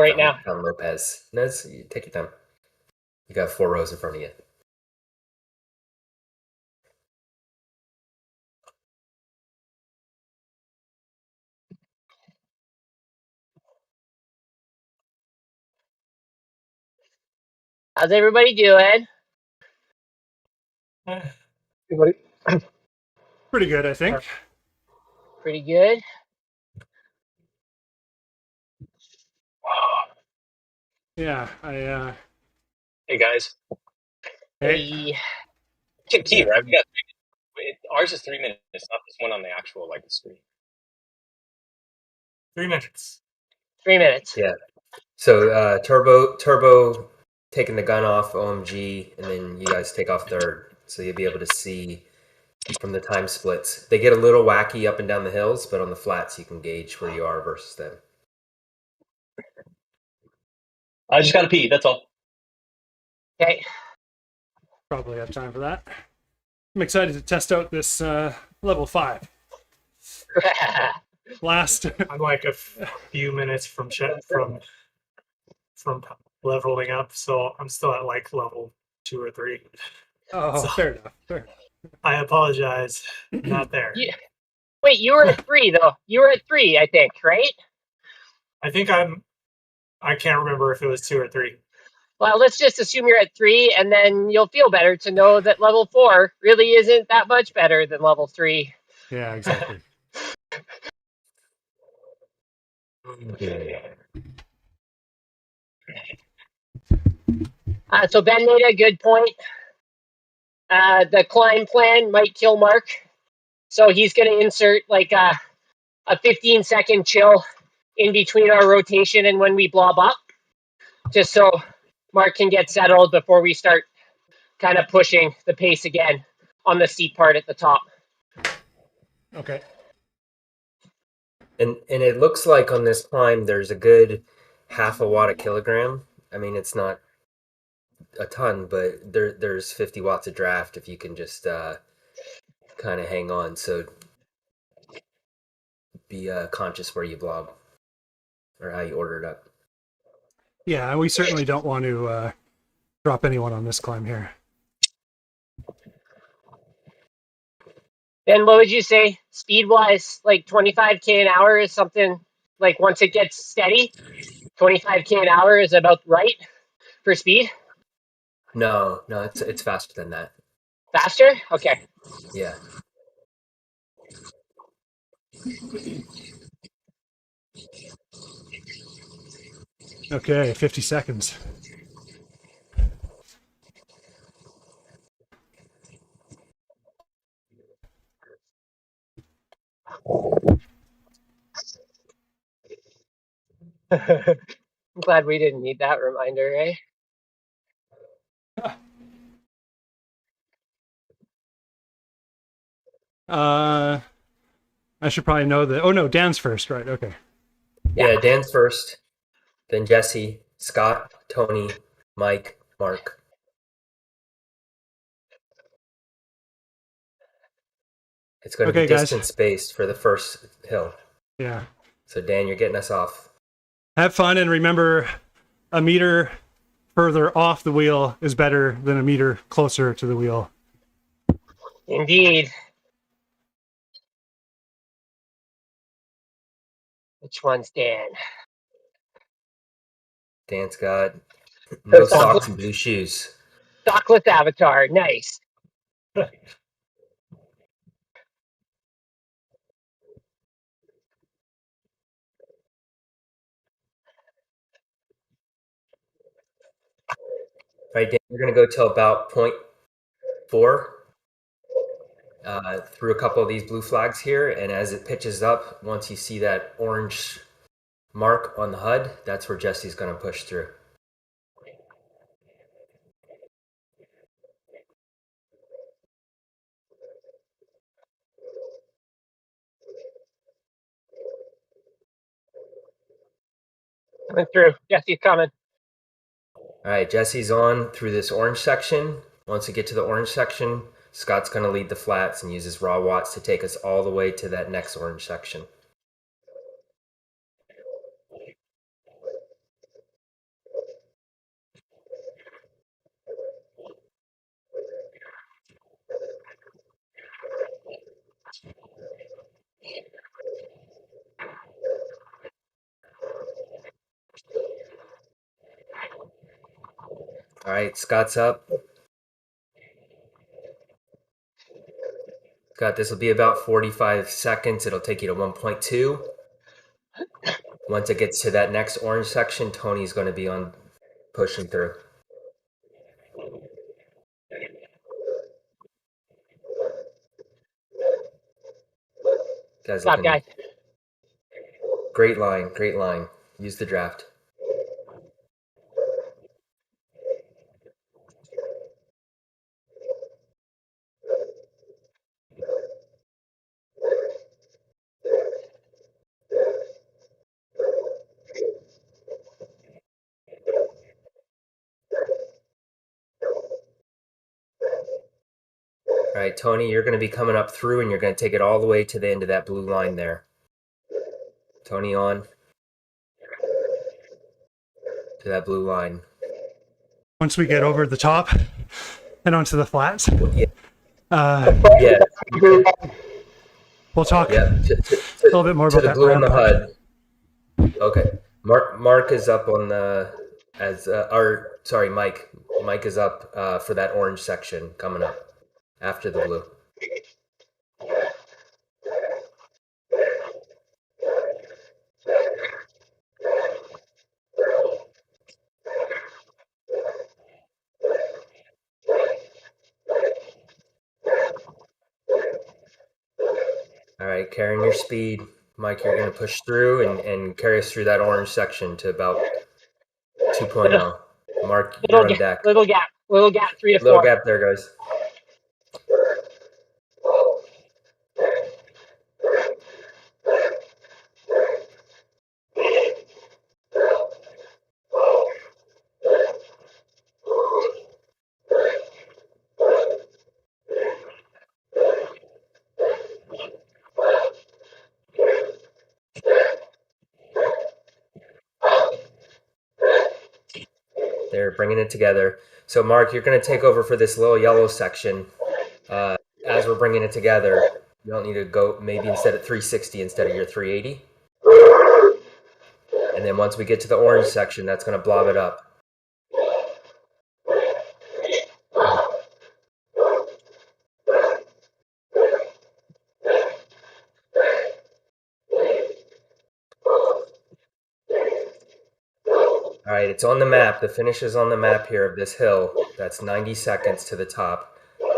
right now. Found Lopez. No, you take your time. You got 4 rows in front of you. How's everybody doing? Everybody, Pretty good, I think. Pretty good. Yeah, Hey guys, Hey. key, right? We got ours is 3 minutes, not this one on the actual like the screen. 3 minutes. 3 minutes. Yeah. So Turbo taking the gun off, OMG, and then you guys take off third. So you'll be able to see from the time splits. They get a little wacky up and down the hills, but on the flats you can gauge where you are versus them. I just got to pee. That's all. Okay. probably have time for that. I'm excited to test out this level 5. Last. I'm like a few minutes from leveling up, so I'm still at like level 2 or 3. Oh, So, fair enough. Fair. I apologize. Not there. Wait, you were at 3 though. You were at 3, I think, right? I think I can't remember if it was 2 or 3. Well, let's just assume you're at 3, and then you'll feel better to know that level 4 really isn't that much better than level 3. Yeah, exactly. So Ben made a good point. The climb plan might kill Mark, so he's going to insert like a 15-second chill in between our rotation and when we blob up, just so Mark can get settled before we start kind of pushing the pace again on the steep part at the top. Okay. And it looks like on this climb there's a good half a watt a kilogram. I mean, it's not a ton, but there's 50 watts of draft if you can just kind of hang on. So be conscious where you blob or how you order it up. Yeah, we certainly don't want to drop anyone on this climb here. Ben, what would you say speed-wise? Like 25k an hour is something, like once it gets steady, 25k an hour is about right for speed? No, it's faster than that. Faster? Okay. Yeah. Okay, 50 seconds. I'm glad we didn't need that reminder, eh? I should probably know that. Oh no, Dan's first, right? Okay. Yeah, Dan's first, then Jesse, Scott, Tony, Mike, Mark. It's going to be distance based for the first hill. Yeah. So Dan, you're getting us off. Have fun and remember, a meter further off the wheel is better than a meter closer to the wheel. Indeed. Which one's Dan? Dan's got no socks and blue shoes. Stockless avatar. Nice. All right, Dan, we're going to go till about 0.4 through a couple of these blue flags here. And as it pitches up, once you see that orange mark on the HUD, that's where Jesse's going to push through. Coming through. Jesse's coming. All right, Jesse's on through this orange section. Once we get to the orange section, Scott's going to lead the flats and use his raw watts to take us all the way to that next orange section. All right, Scott's up. Scott, this will be about 45 seconds. It'll take you to 1.2. Once it gets to that next orange section, Tony's going to be on pushing through. Guys, Stop, looking guys. great line, great line. Use the draft. All right, Tony, you're going to be coming up through and you're going to take it all the way to the end of that blue line there. Tony on to that blue line. Once we get over the top and onto the flats, Yeah. uh, we'll talk Yeah. a little bit more about the that blue on ramp the up. HUD. Okay. Mark is up on the Mike is up for that orange section coming up after the blue. All right, carrying your speed. Mike, you're going to push through and carry us through that orange section to about 2.0. Mark, you're on deck. Little gap, 3 to 4. Little gap there, guys. They're bringing it together. So, Mark, you're going to take over for this little yellow section. As we're bringing it together, you don't need to go maybe instead of 360 instead of your 380. And then once we get to the orange section, that's going to blob it up. All right, it's on the map. The finish is on the map here of this hill. That's 90 seconds to the top.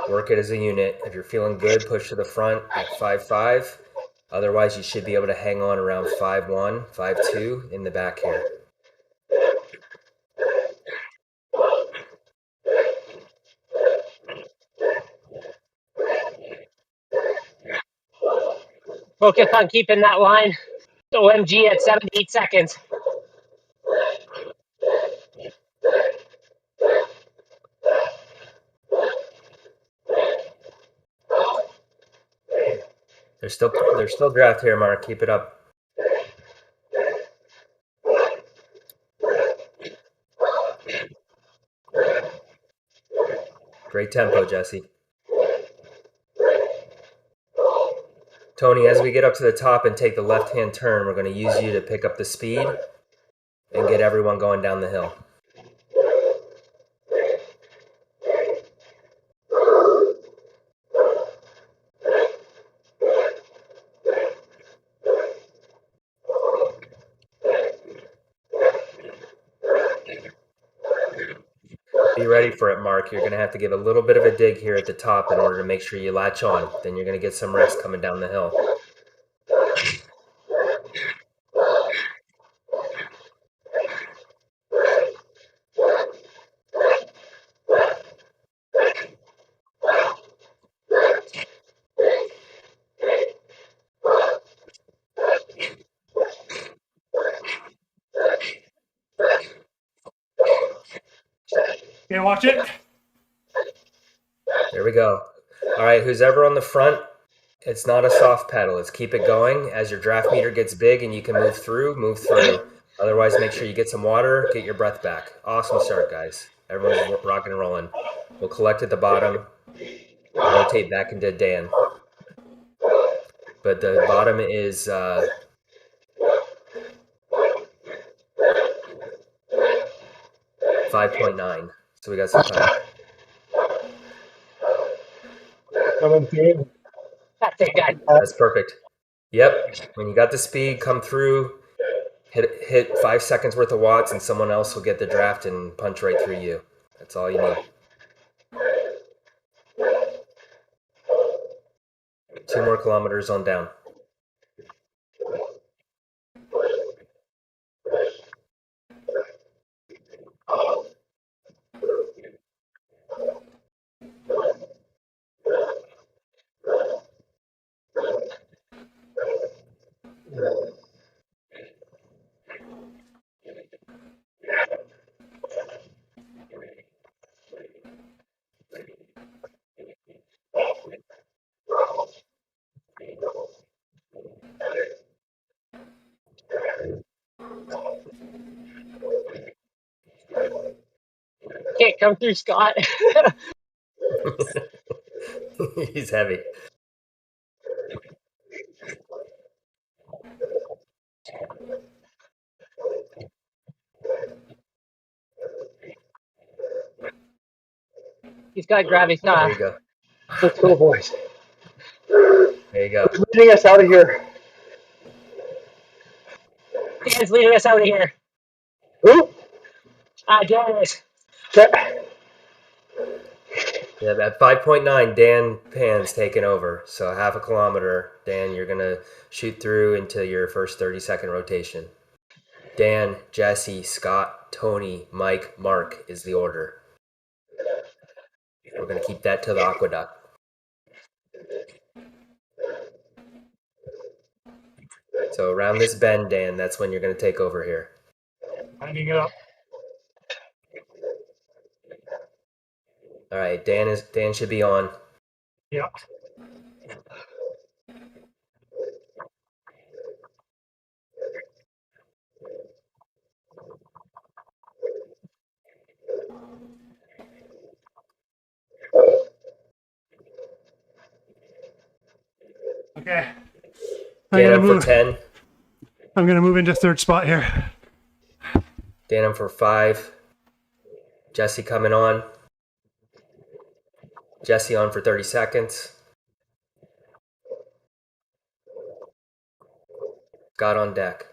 Work it as a unit. If you're feeling good, push to the front at 5.5. Otherwise, you should be able to hang on around 5.1, 5.2 in the back here. Focus on keeping that line OMG at 7 to 8 seconds. There's still draft here, Mark. Keep it up. Great tempo, Jesse. Tony, as we get up to the top and take the left-hand turn, we're going to use you to pick up the speed and get everyone going down the hill. Be ready for it, Mark. You're going to have to give a little bit of a dig here at the top in order to make sure you latch on. Then you're going to get some rest coming down the hill. Okay, watch it. There we go. All right, who's ever on the front, it's not a soft pedal. It's keep it going. As your draft meter gets big and you can move through, move through. Otherwise, make sure you get some water, get your breath back. Awesome start, guys. Everyone's rocking and rolling. We'll collect at the bottom, rotate back into Dan. But the bottom is 5.9. So we got some time. Coming through. That's it, guys. That's perfect. Yep. When you got the speed, come through, hit 5 seconds worth of watts, and someone else will get the draft and punch right through you. That's all you need. 2 more kilometers on down. Can't come through, Scott. He's heavy. He's got gravitas. There you go. Let's go, boys. There you go. Who's leading us out of here? Dan's leading us out of here. Who? Dan is. Okay. Yeah, at 5.9, Dan Pan's taking over. So half a kilometer, Dan, you're going to shoot through into your first 30-second rotation. Dan, Jesse, Scott, Tony, Mike, Mark is the order. We're going to keep that to the aqueduct. So around this bend, Dan, that's when you're going to take over here. Lining it up. All right, Dan should be on. Yeah. Okay. Dan him for 10. I'm gonna move into third spot here. Dan him for 5. Jesse coming on. Jesse on for 30 seconds. Scott on deck.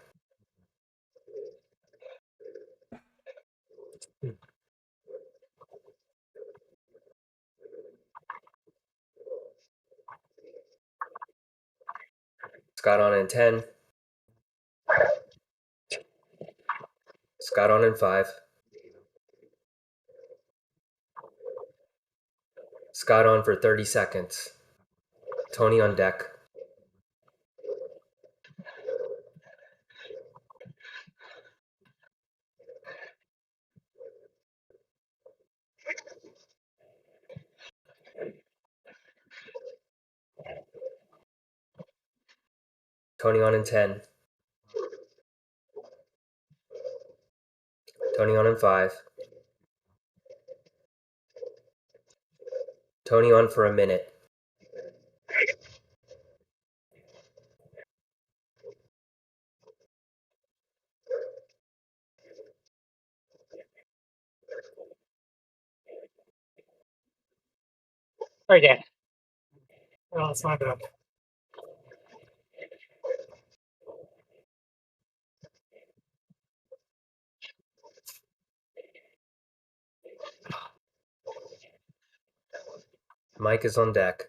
Scott on in 10. Scott on in 5. Scott on for 30 seconds. Tony on deck. Tony on in 10. Tony on in 5. Tony on for a minute. Sorry, Dan. Oh, that's my bad. Mike is on deck.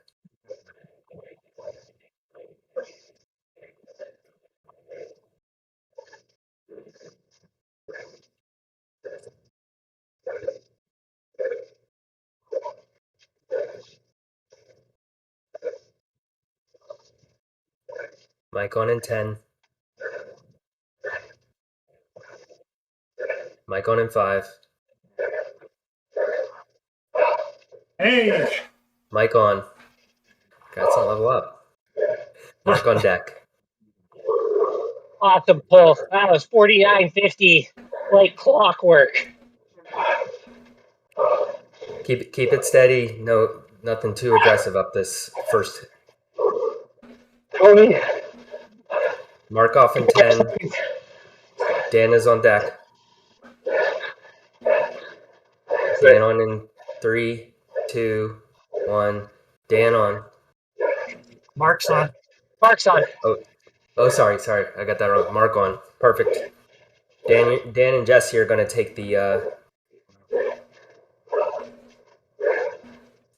Mike on in 10. Mike on in 5. Hey. Mike on. Got some level up. Mark on deck. Awesome pull. That was 49.50, like clockwork. Keep it steady. No, nothing too aggressive up this first. Tony. Mark off in 10. Dan is on deck. Dan on in 3, 2, 1. Dan on. Mark's on. Mark's on. Oh, sorry. I got that wrong. Mark on. Perfect. Dan and Jesse are going to take the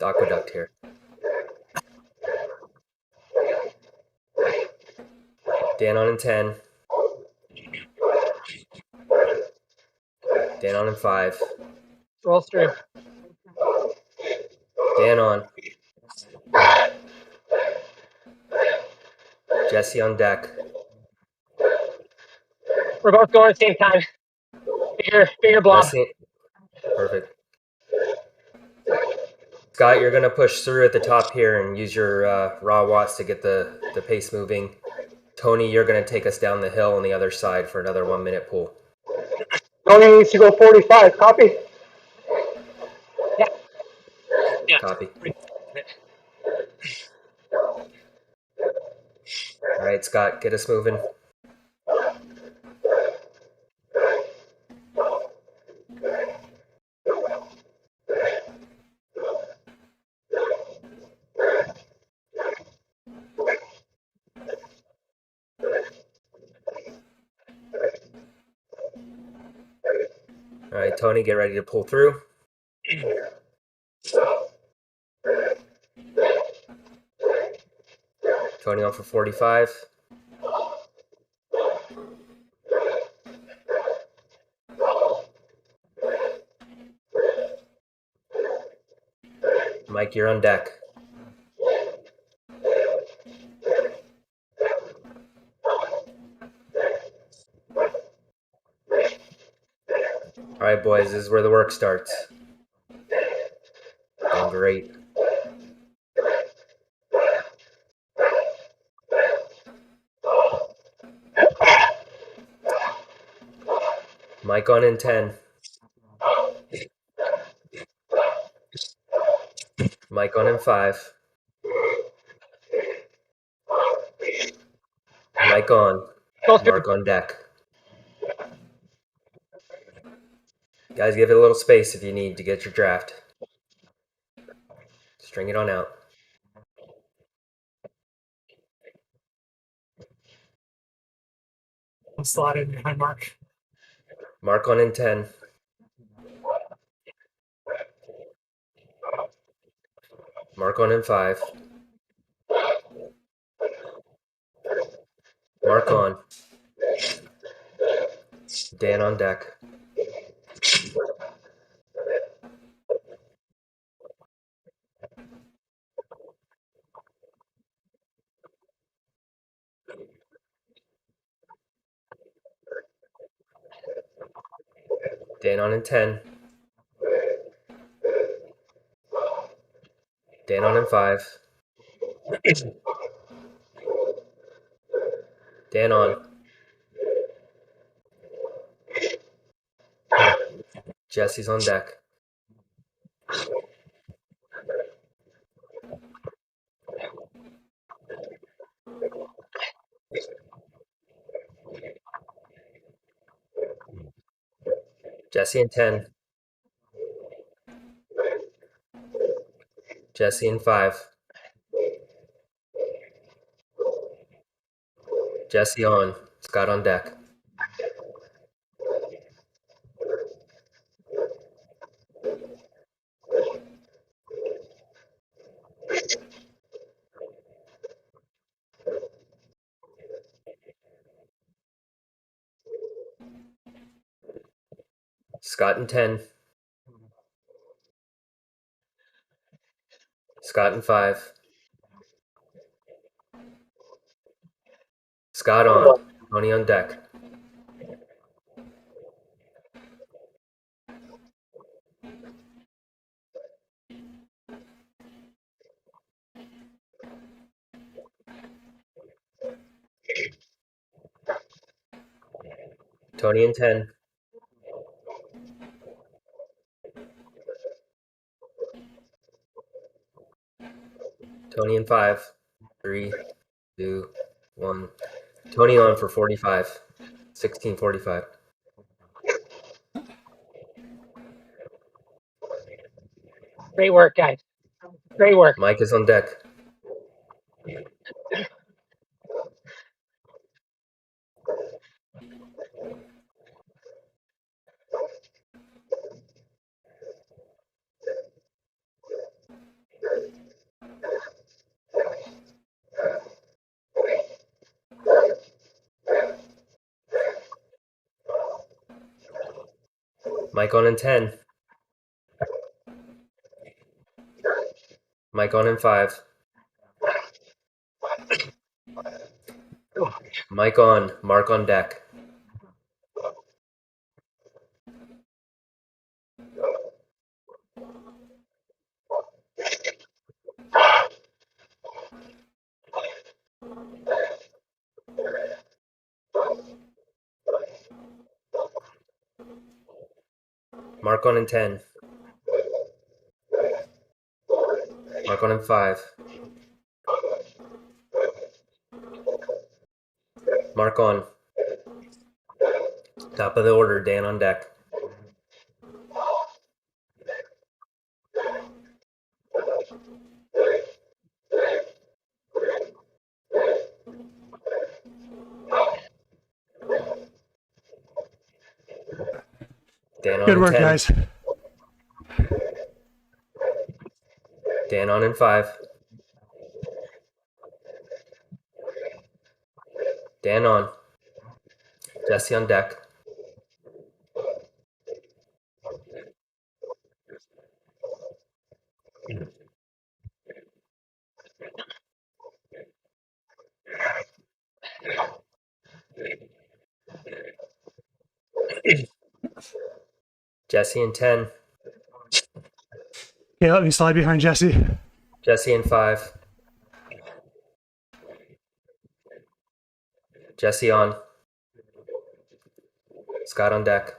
aqueduct here. Dan on in 10. Dan on in 5. Roll through. Dan on. Jesse on deck. We're both going at the same time. Bigger blob. Jesse, perfect. Scott, you're going to push through at the top here and use your raw watts to get the pace moving. Tony, you're going to take us down the hill on the other side for another 1 minute pull. Tony needs to go 45. Copy? Yeah. Copy. All right, Scott, get us moving. All right, Tony, get ready to pull through. Tony on for 45. Mike, you're on deck. All right, boys, this is where the work starts. Going great. Mike on in 10. Mike on in 5. Mike on. Go through. Mark on deck. Guys, give it a little space if you need to get your draft. String it on out. I'm slotted behind Mark. Mark on in 10. Mark on in 5. Mark on. Dan on deck. Dan on in 10. Dan on in 5. Dan on. Jesse's on deck. Jesse in 10. Jesse in 5. Jesse on. Scott on deck. Scott in 10. Scott in 5. Scott on. Tony on deck. Tony in 10. Tony in 5. 3, 2, 1. Tony on for 45. 16:45. Great work, guys. Great work. Mike is on deck. Mike on in 10. Mike on in 5. Mike on. Mark on deck. Mark on in 10. Mark on in 5. Mark on. Top of the order, Dan on deck. Dan on Good in work, 10. guys. Dan on in 5. Dan on. Jesse on deck. Jesse in 10. Okay, let me slide behind Jesse. Jesse in 5. Jesse on. Scott on deck.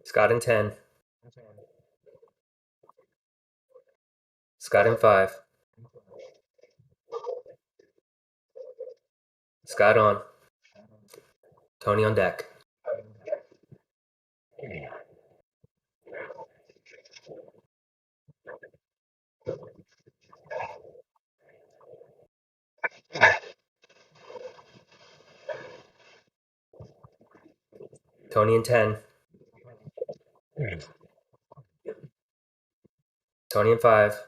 Scott in 10. Scott in 5. Scott on. Tony on deck. Tony in 10. Tony in 5.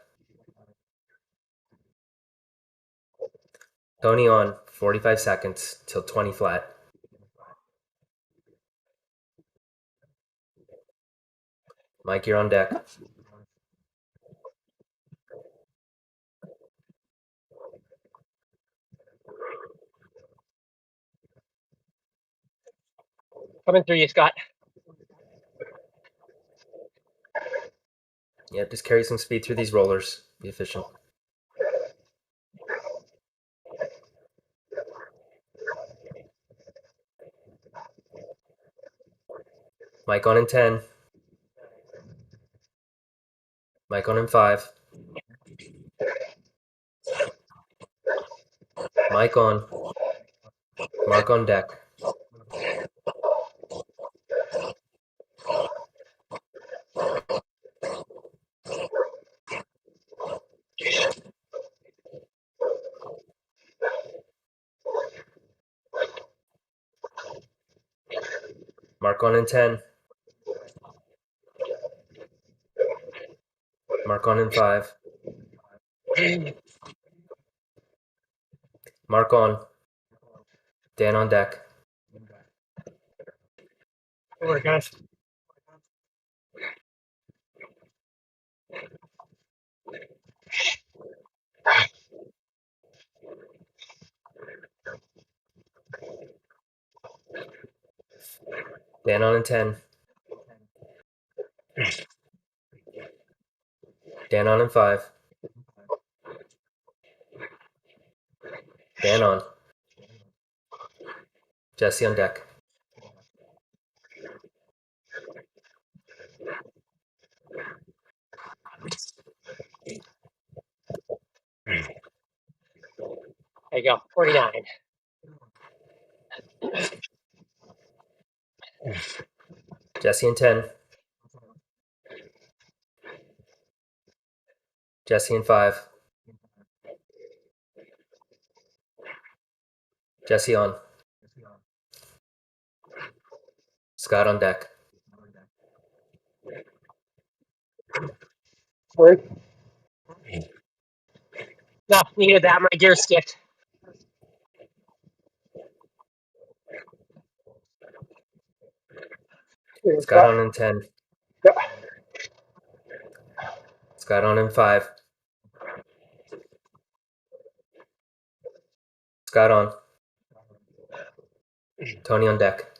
Tony on. 45 seconds till 20 flat. Mike, you're on deck. Coming through you, Scott. Yep, just carry some speed through these rollers. Be efficient. Mike on in 10. Mike on in 5. Mike on. Mark on deck. Mark on in 10. Mark on in 5. Mark on. Dan on deck. Good work, guys. Dan on in 10. Dan on in 5. Dan on. Jesse on deck. There you go. 49. Jesse in 10. Jesse in 5. Jesse on. Scott on deck. Wait. No, needed that. My gear skipped. Scott on in 10. Yeah. Scott on in 5. Scott on. Tony on deck.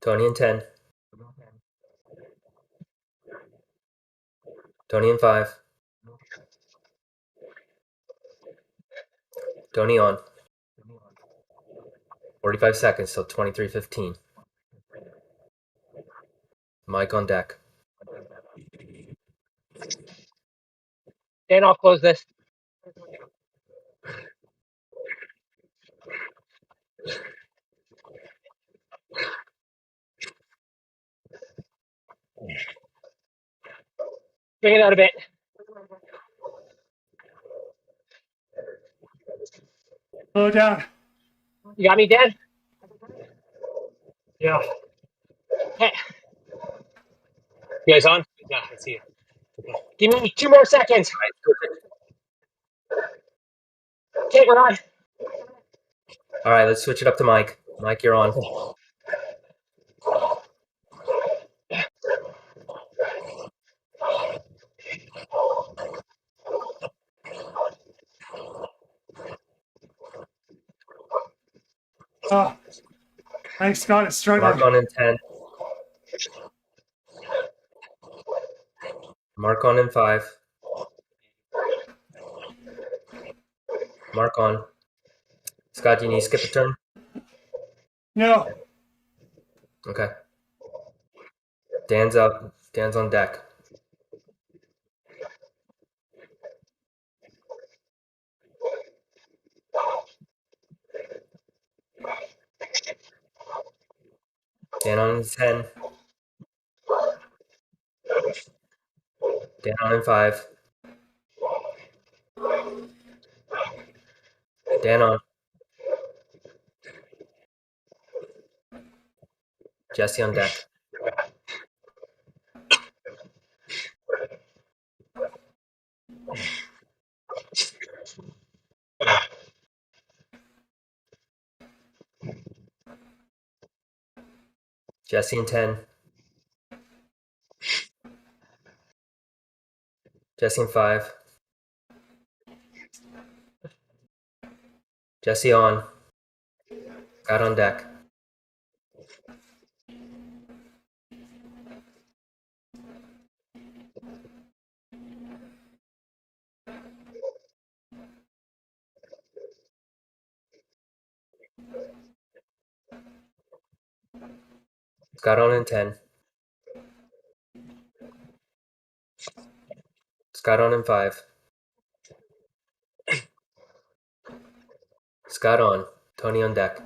Tony in 10. Tony in 5. Tony on. 45 seconds till 23:15. Mike on deck. Then I'll close this. Bring it out a bit. Slow down. You got me, Dan? Yeah. Okay. You guys on? Yeah, I see you. Give me 2 more seconds. Okay, we're on. All right, let's switch it up to Mike. Mike, you're on. Oh, thanks, Scott. It's struggling. Mark on in 10. Mark on in 5. Mark on. Scott, do you need to skip a turn? No. Okay. Dan's up. Dan's on deck. Dan on in 10. Dan on in 5. Dan on. Jesse on deck. Jesse in 10. Jesse in 5. Jesse on. Scott on deck. Scott on in 10. Scott on in 5. Scott on. Tony on deck.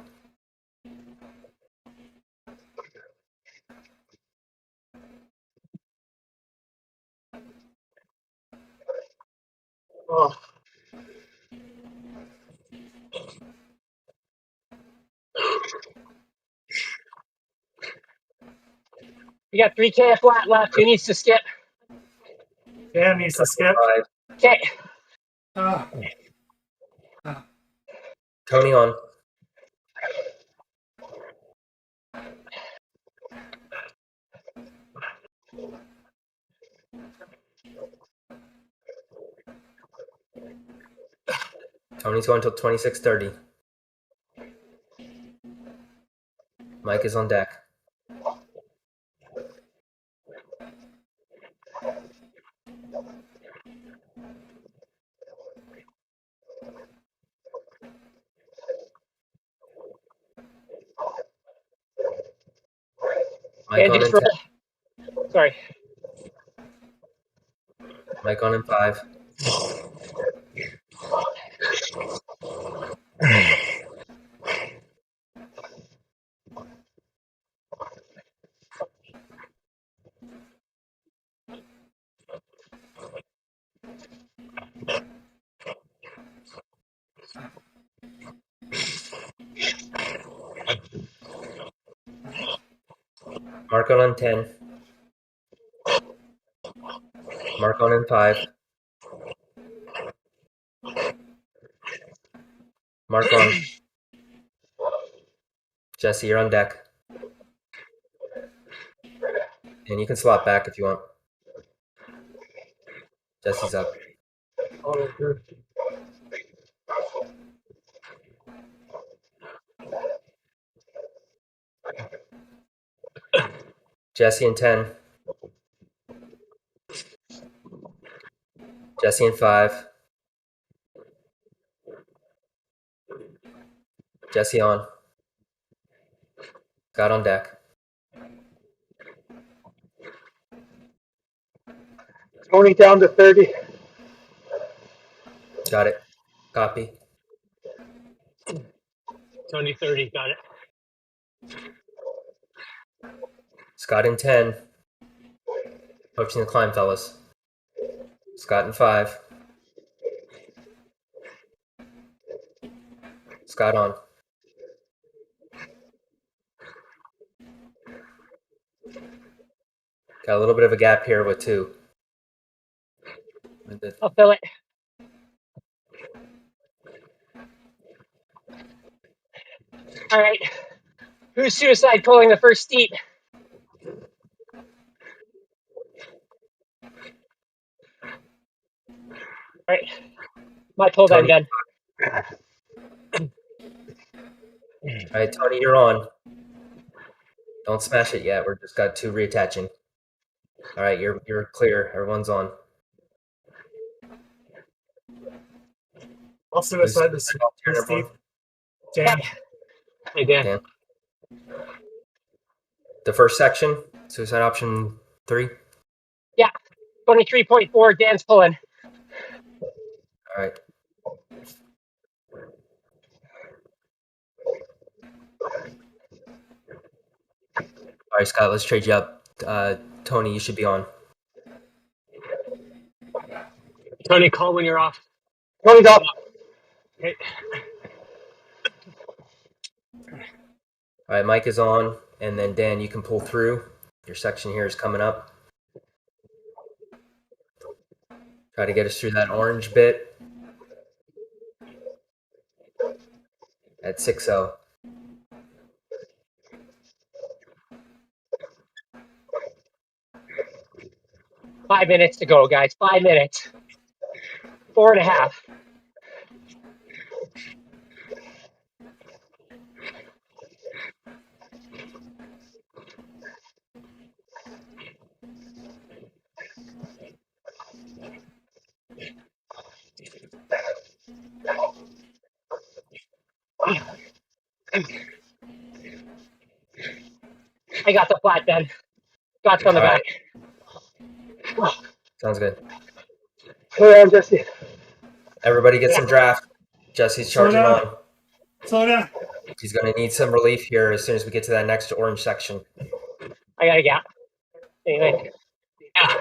Oh. We got 3K flat left. Who needs to skip? Dan needs to skip. 5. Okay. Oh. Tony on. Tony's going till 26:30. Mike is on deck. Mike And on just in 10. sorry. Mike on in 5. Mark on 10. Mark on in 5. Mark on. Jesse, you're on deck. And you can swap back if you want. Jesse's up. Jesse in 10. Jesse in 5. Jesse on. Scott on deck. Tony down to 30. Got it. Copy. Tony 30, got it. Scott in 10. Approaching the climb, fellas. Scott in 5. Scott on. Got a little bit of a gap here with 2. I'll fill it. All right. Who's suicide pulling the first steep? All right. My pull then, Tony. Ben. All right, Tony, you're on. Don't smash it yet. We're just got 2 reattaching. All right, you're clear. Everyone's on. I'll suicide this Turn Steve. everyone. Dan. Hey, Dan. Dan. The first section, suicide option 3. 23.4, Dan's pulling. All right. All right, Scott, let's trade you up. Tony, you should be on. Tony, call when you're off. Tony's up. Okay. All right, Mike is on, and then Dan, you can pull through. Your section here is coming up. Try to get us through that orange bit at 6:0. 5 minutes to go, guys. 5 minutes. 4.5. I got the flat, Ben. Scott's on the All back. right. Sounds good. Clear on Jesse. Everybody get some draft. Jesse's charging Slow down. on. Slow down. He's going to need some relief here as soon as we get to that next orange section. I got a gap. Anyway. Yeah.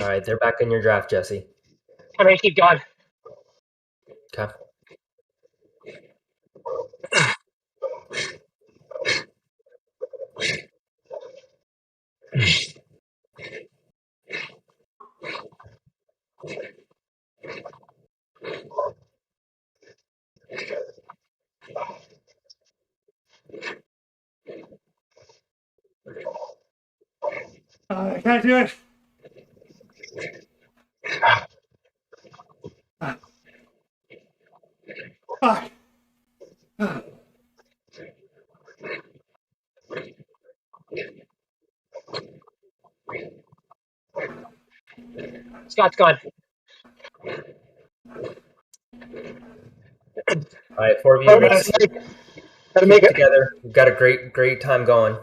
All right, they're back in your draft, Jesse. I'm going to keep going. Okay. I can't do it. Fuck. Scott's gone. All right, 4 of you. Oh, Let's gotta make keep it. together. We've got a great time going.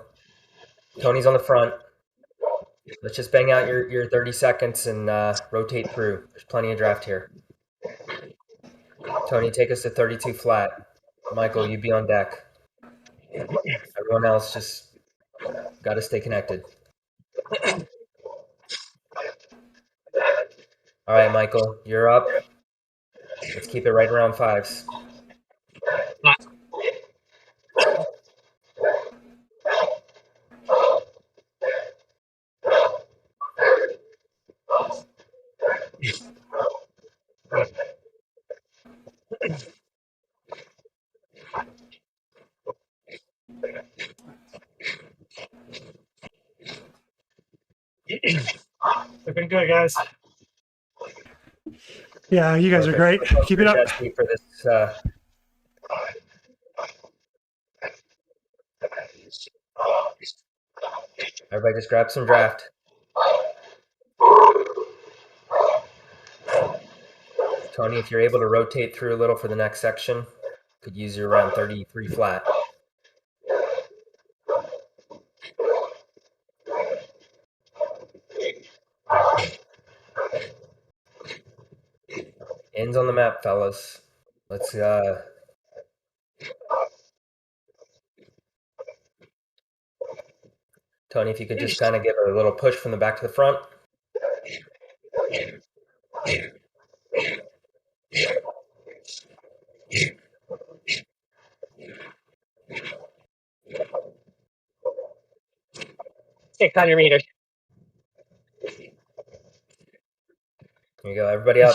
Tony's on the front. Let's just bang out your 30 seconds and rotate through. There's plenty of draft here. Tony, take us to 32 flat. Michael, you be on deck. Everyone else just got to stay connected. All right, Michael, you're up. Let's keep it right around fives. Looking good, guys. Yeah, you guys are great. Perfect. Keep it up. Jesse for this. Everybody just grab some draft. Tony, if you're able to rotate through a little for the next section, could use you around 33 flat. Ends on the map, fellas. Let's Tony, if you could just kind of give a little push from the back to the front. Six on your meter. Here you go, everybody up.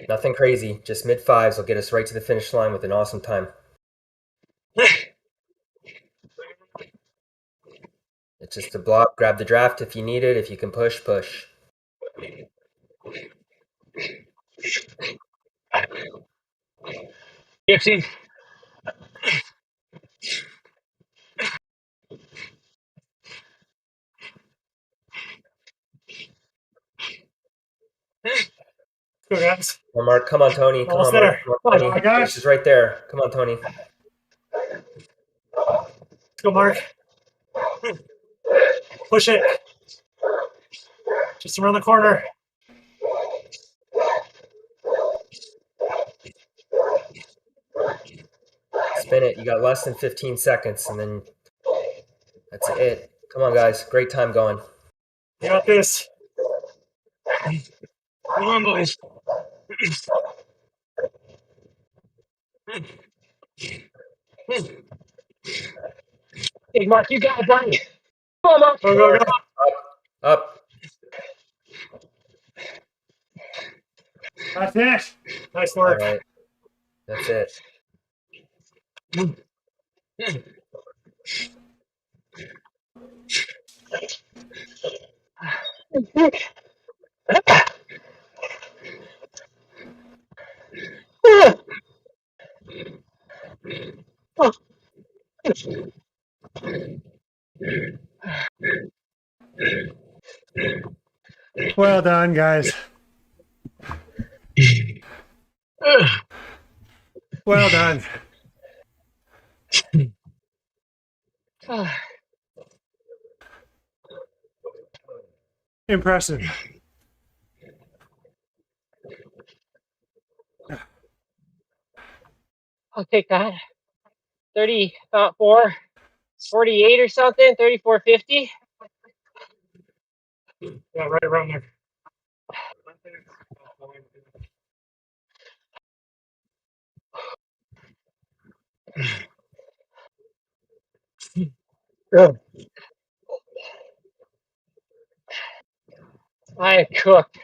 Nothing crazy, just mid fives will get us right to the finish line with an awesome time. It's just a block. Grab the draft if you need it. If you can push, push. Gypsy. Go, guys. Come on, Mark. Come on, Tony. Come Almost on, Mark. there. Come on, Tony. Oh, guys. This is right there. Come on, Tony. Let's go, Mark. Push it. Just around the corner. Spin it. You got less than 15 seconds, and then that's it. Come on, guys. Great time going. You got this. Come on, boys. Big Mark, you got it, buddy. Come on, Mark. Go, go, go. Up. That's it. Nice All work. right. That's it. Well done, guys. Well done. Impressive. I'll take that. 34, 48 or something, 34.50. Yeah, right around there. Good. I am cooked.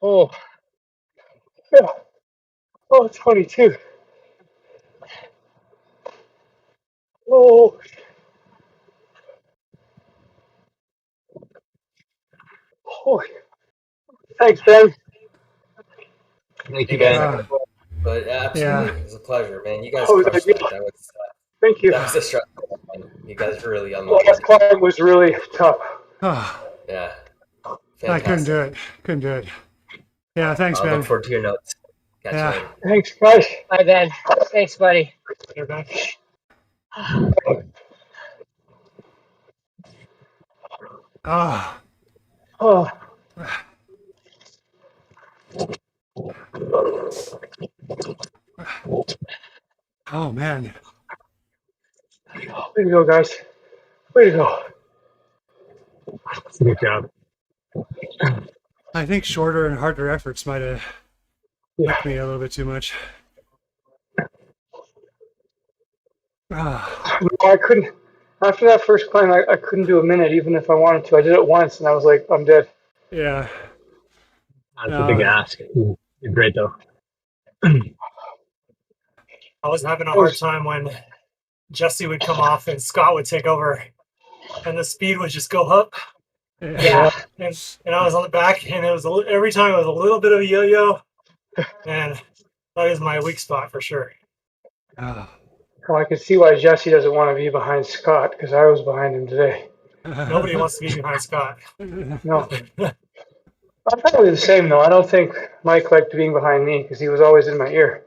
Oh, Yeah. Oh, 22. Oh. Holy. Thanks, Ben. Thank you, You guys Ben. are cool, but absolutely, it was a pleasure, man. You guys Oh, crushed yeah. that. Thank you. That was a stressful one. You guys really The unloaded. last climb was really tough. Oh, Yeah. I couldn't do Fantastic. it. Couldn't do it. Yeah, thanks, I'll Ben. look forward to your notes. Catch Yeah. you later. Thanks, guys. Bye, Ben. Thanks, buddy. You're back. Oh, Oh, oh man. way to go, guys. Way to go. Good job. I think shorter and harder efforts might have Yeah. wrecked me a little bit too much. Ah, No, I couldn't. After that first climb, I couldn't do a minute even if I wanted to. I did it once and I was like, I'm dead. yeah. That's a big ask. You're great though. I was having a hard time when Jesse would come off and Scott would take over, and the speed would just go up. Yeah. And I was on the back, and it was every time it was a little bit of a yo-yo, and that is my weak spot for sure. Ah. Well, I can see why Jesse doesn't want to be behind Scott because I was behind him today. Nobody wants to be behind Scott. No. I'm probably the same though. I don't think Mike liked being behind me because he was always in my ear.